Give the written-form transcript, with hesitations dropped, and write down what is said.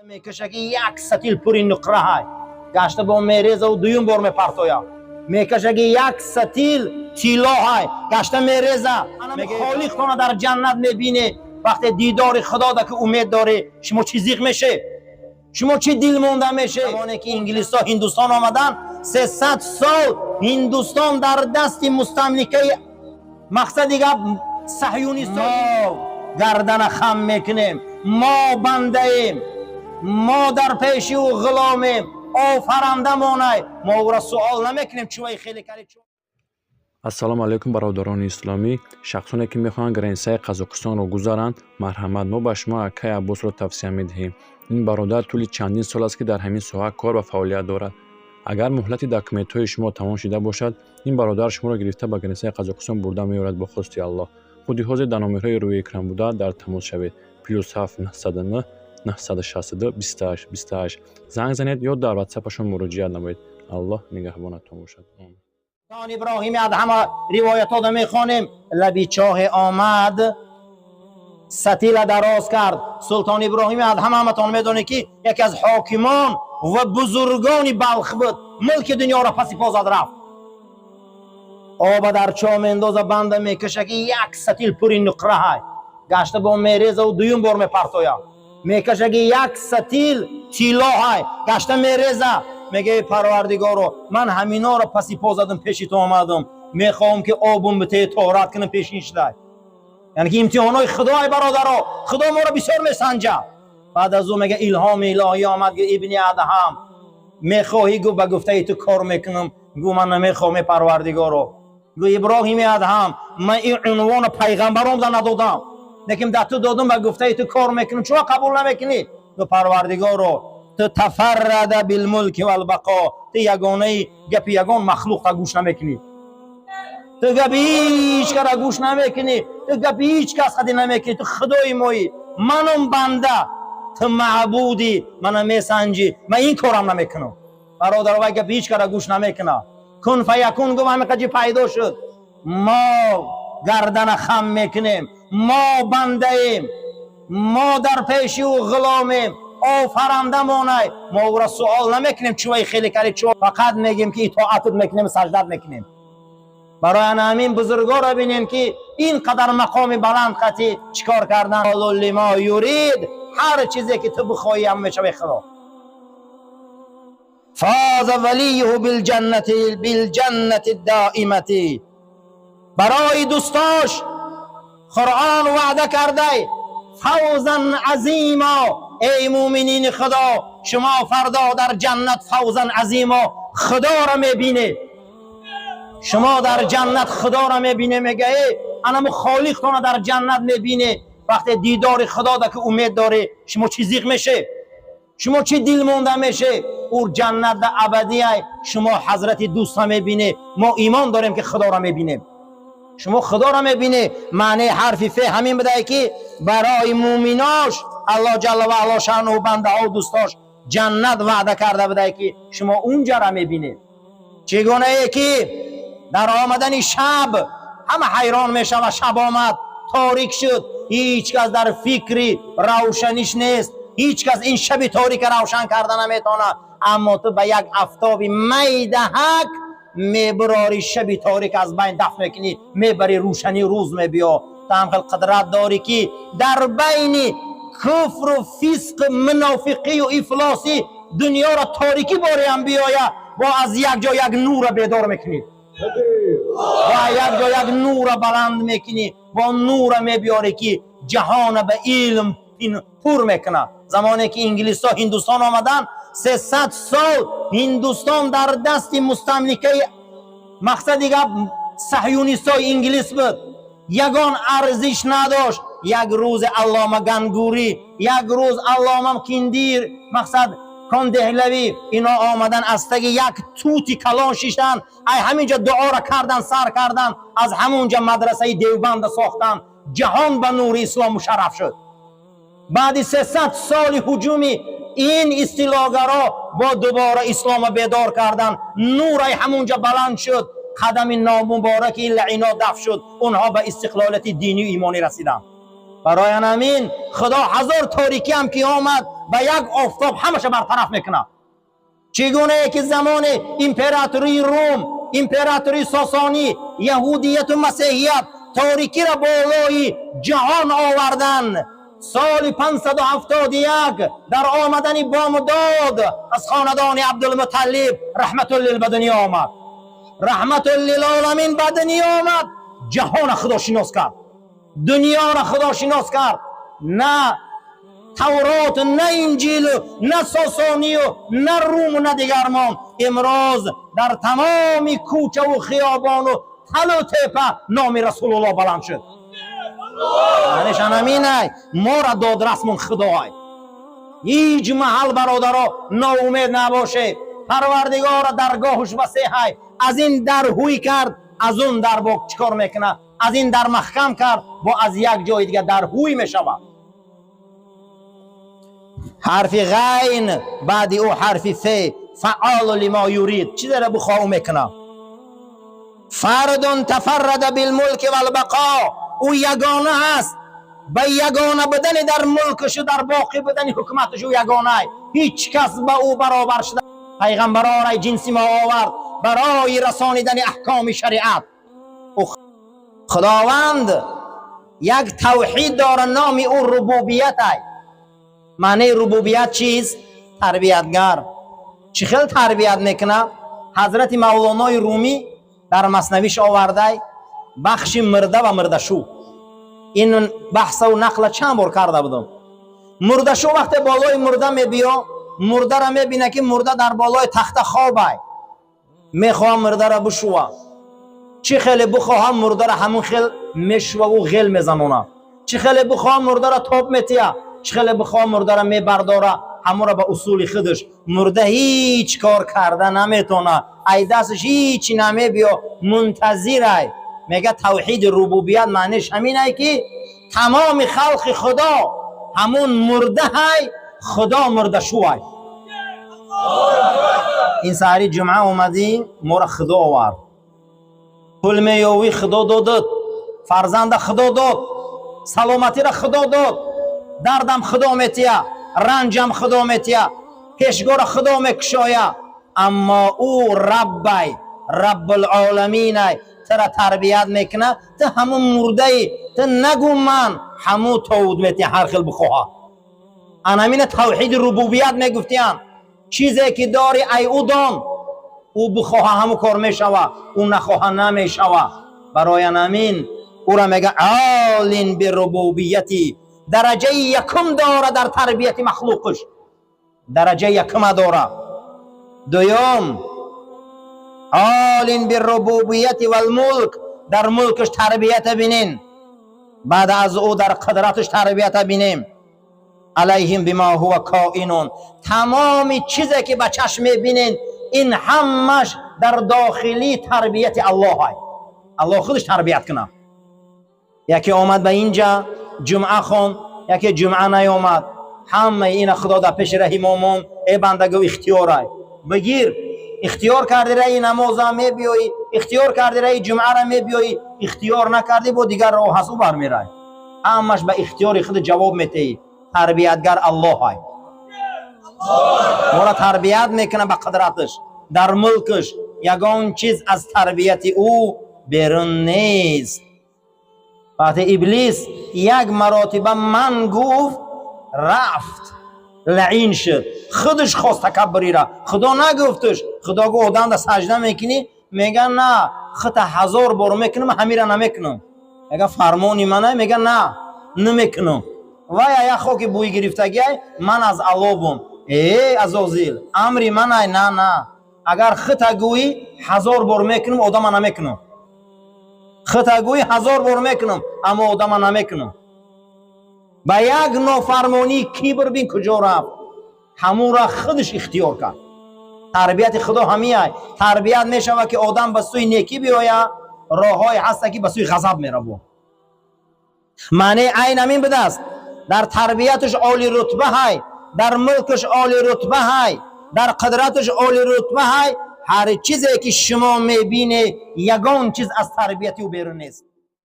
میکشه که یک ستیل پوری نقره های گشته با میریزه و دویم بار میپرتویا میکشه که یک ستیل تیلا های گشته میریزه میگه خالق تو در جنت میبینه وقتی دیدار خدا ده که امید داره شما چی زیغ میشه شما چی دل مونده میشه زمانی که انگلیس ها هندوستان آمدن 300 سال هندوستان در دست مستملکه مقصد دیگه صهیونیست ما گردن خم میکنیم ما بنده ایم ما در پیشی و غلامیم آفرنده مانای ما او را سوال نمیکنیم چوی خیلی کلی چو. ассалому алайкум бародарони исломӣ. шахсоне ки мехоҳанд границаи қазоқистонро гузаранд марҳамат, мо ба шумо Акай Аббосро тавсия медиҳем. ин бародар тӯли чандин сол аст ки дар ҳамин соҳа кор ва фаъолият дорад. агар муҳлати документҳои шумо тамом шуда бошад ин бародар шуморо гирифта ба границаи қазоқистон бурда меорад бо хости аллоҳ. худи ҳозир дар номерҳои рӯи экран буда дар тамос шавед. +7 909 962 28 28 занг занед ё дар ватсапашон муроҷиат намоед. аллоҳ нигаҳбонатон бошад. سلطان ابراهیم ادهم روایت ها میخوانیم لبی چاه آمد ستیل دراز کرد. سلطان ابراهیم ادهم همتان میدونه که یکی از حاکمان و بزرگان بلخ بود ملک دنیا را پسی پا زد رفت. آب در چاه میندازه بنده میکشه که یک ستیل پوری نقره های گشته با میریزه و دویم بار میپرتویا میکشه که یک ستیل تیلا های گشته میریزه میگه پروردگارو من همینا رو پسی پا زدم پیشی تو آمدم میخوام که آبم بته طهارت کنم پیشین شده. یعنی که امتحانای خدای برادرها خدا ما رو بسیار میسنجه. بعد از اون میگه الهام الهی آمد که ابن ادهم میخواهی گو به گفته تو کار میکنم گو من نمیخوام پروردگارو گو ابراهیم ادهم من این عنوان پیغمبرم ده ندادم لیکن ده تو دادم به گفته تو کار میکنم چرا قبول نمیکنی گو پروردگارو تو تفرد بالملک والبقا تو یگانه گپ یگان مخلوق تا گوش نمیکنی تو گپ هیچ کس گوش نمیکنی تو گپ هیچ کس خدی نمیکنی تو خدای مایی منم بنده تو معبودی منم میسنجی من این کارم نمیکنم برادر و گپ هیچ کس گوش نمیکنه کن فیکون گم همه کجی پیدا شد ما گردن خم میکنیم ما بنده ایم ما در پیشی و غلامیم آفرنده مانای ما او را سوال نمیکنیم چوی خیلی کلی چو فقط میگیم که اطاعت میکنیم سجدت میکنیم. برای همین بزرگا را بینیم که این قدر مقام بلند خطی چیکار کردن لما یورید هر چیزی که تو بخوای هم میشه خدا. فاز ولیه بالجنت الدائمه برای دوستاش قرآن وعده کرده فوزا عظیما. ای مومنین خدا شما فردا در جنت فوزا عظیما خدا را میبینه شما در جنت خدا را میبینه میگه انا خالق تو در جنت میبینه وقتی دیدار خدا ده که امید داره شما چی زیغ میشه شما چی دل مونده میشه او جنت ده ابدی ای شما حضرت دوست را میبینه ما ایمان داریم که خدا را میبینیم شما خدا را میبینه. معنی حرفی فه همین بده که برای مومناش الله جل و علا شأنه و بنده ها و دوستاش جنت وعده کرده بده که شما اونجا را میبینه. چگونه ای که در آمدن شب همه حیران میشه و شب آمد تاریک شد هیچ کس در فکری روشنیش نیست هیچ کس این شب تاریک روشن کردن نمیتونه اما تو به یک آفتابی میدهک میبراری شب تاریک از بین دفع میکنی میبری روشنی روز میبیا. تمام قدرت داری که در بین کفر و فسق منافقی و افلاسی دنیا را تاریکی باری هم بیاید و از یک جا یک نور بیدار میکنی و یک جا یک نور بلند میکنی و نور میبیاری که جهان به علم پر میکنه. زمانی که انگلیس ها هندوستان آمدن 300 سال هندوستان در دست مستملکه مقصد دیگه صهیونیست های انگلیس بود یگان ارزش نداشت. یک روز علامه گنگوری یک روز علامه کندیر مقصد کان دهلوی اینا آمدن از تگ یک توتی کلان شیشتن ای همینجا دعا را کردن سر کردن از همونجا مدرسه دیوبند ساختن جهان به نور اسلام مشرف شد. بعد 300 سال هجومی این اصطلاحگرا با دوباره اسلام بیدار کردن نور همونجا بلند شد قدم نامبارک این لعینا دفع شد اونها به استقلالت دینی و ایمانی رسیدن. برای همین خدا هزار تاریکی هم که آمد به یک آفتاب همش برطرف میکنه. چگونه که زمان امپراتوری روم، امپراتوری ساسانی، یهودیت و مسیحیت تاریکی را بالای جهان آوردن، سال 571 در آمدن بامداد از خاندان عبدالمطلب رحمت الله به دنیا آمد. رحمت للعالمین به دنیا آمد، جهان خدا شناس کرد، دنیا را خدا شناس کرد. نه تورات، نه انجیل، نه ساسانی و نه روم و نه دیگرمان. امروز در تمام کوچه و خیابان و تل و تپه نام رسول الله بلند شد. یعنیش همینه ما را داد رسمون خدای. هیچ محل برادرها ناامید نباشه. پروردگار درگاهش وسیع، از این در هوی کرد از اون در با چکار میکنه، از این در محکم کرد با از یک جای دیگه در هوی میشود. حرف غین بعد او حرف ف، فعال لما یرید، چی داره بخواه میکنه؟ فرد تفرد بالملک والبقاء، او یگانه هست، به یگانه بدن در ملکش و در باقی بدن حکومتش او یگانه، هیچ کس به او برابر شده. پیغمبران را جنسی ما آورد برای رسانیدن احکام شریعت. خداوند یک توحید داره، نام او ربوبیت است. معنی ربوبیت چیست؟ تربیتگر. چه خیلی تربیت میکنه؟ حضرت مولانای رومی در مثنویش آورده بخش مرده و مردشو. این بحث و نقل چند بار کرده بودم. مردشو وقتی بالای مرده میبیا، مرده را میبینه که مرده در بالای تخت خوابه، میخواه مرده را بشوه. چه خیلی بخواه مرده را همون خیل میشوه و غل میزنونه. چه خیلی بخواه مرده را تاب میتیه، چه خیلی بخواه مرده را میبرداره همون را به اصول خودش. مرده هیچ کار کرده نمیتونه، ای دستش هیچی نمیبیا، منتظره. میگه توحید ربوبیت معنیش همینه که تمام خلق خدا همون مرده های، خدا مرده شوی. این سحری جمعه اومدی ما را خدا آورد، پول میوی خدا دادت، فرزند خدا داد، سلامتی را خدا داد، دردم خدا میتیه، رنجم خدا میتیه، پیشگاه خدا میکشایه. اما او ربی، رب العالمین ترا تربیت میکنه، تو همون مرده ای، تو نگو من همون تود میتی هر خیل بخواه. انامین توحید ربوبیت میگفتیم، چیزی که داری ای او دان، او بخواه همون کار میشوه، او نخواه نمیشوه. برای انامین او را میگه عالین به ربوبیتی، درجه یکم داره در تربیت مخلوقش، درجه یکم داره. دویم عالین به ربوبیتی و الملک، در ملکش تربیت بینین. بعد از او در قدرتش تربیت بینیم. علیهم بما هو کائنون، تمام چیزی که به چشم میبینین این همش در داخلی تربیت الله های. الله خودش تربیت کنه. یکی آمد به اینجا جمعه خون، یکی جمعه نیامد، همه این خدا در پیش رحیم امام ای بندگو اختیار های بگیر. اختیار کردی رای نماز هم میبیایی، اختیار کردی رای جمعه را میبیایی، اختیار نکردی با دیگر راه هست و برمیرای. همش به اختیار خود جواب میتی. تربیتگر الله های، ما را تربیت میکنه به قدرتش، در ملکش. یگان چیز از تربیت او بیرون نیست. وقتی ابلیس یک مراتبه من گفت رفت لعین شد، خودش خواست تکبری را، خدا نگفتش. خدا گفت آدم در سجده میکنی، میگن نه خطا 1000 بار میکنم همین را نمیکنم. میگه فرمانی منه، میگه نه نمیکنم. و یا خاک بوی گرفتگی من از علابم، ای عزازیل امری منه، نه نه. اگر خطا گویی 1000 بار میکنم آدم نمیکنم، خطا گویی 1000 بار میکنم اما آدم نمیکنم. با یک نافرمانی کبر بین کجا رفت، همون را خودش اختیار کرد. تربیت خدا همیه. تربیت میشوه که آدم به سوی نیکی بیاید، راههای هست که به سوی غضب میروه. معنی عین همین بده است. در تربیتش عالی رتبه های، در ملکش عالی رتبه های، در قدرتش عالی رتبه های. هر چیزی که شما میبینه یگان چیز از تربیت او بیرون نیست.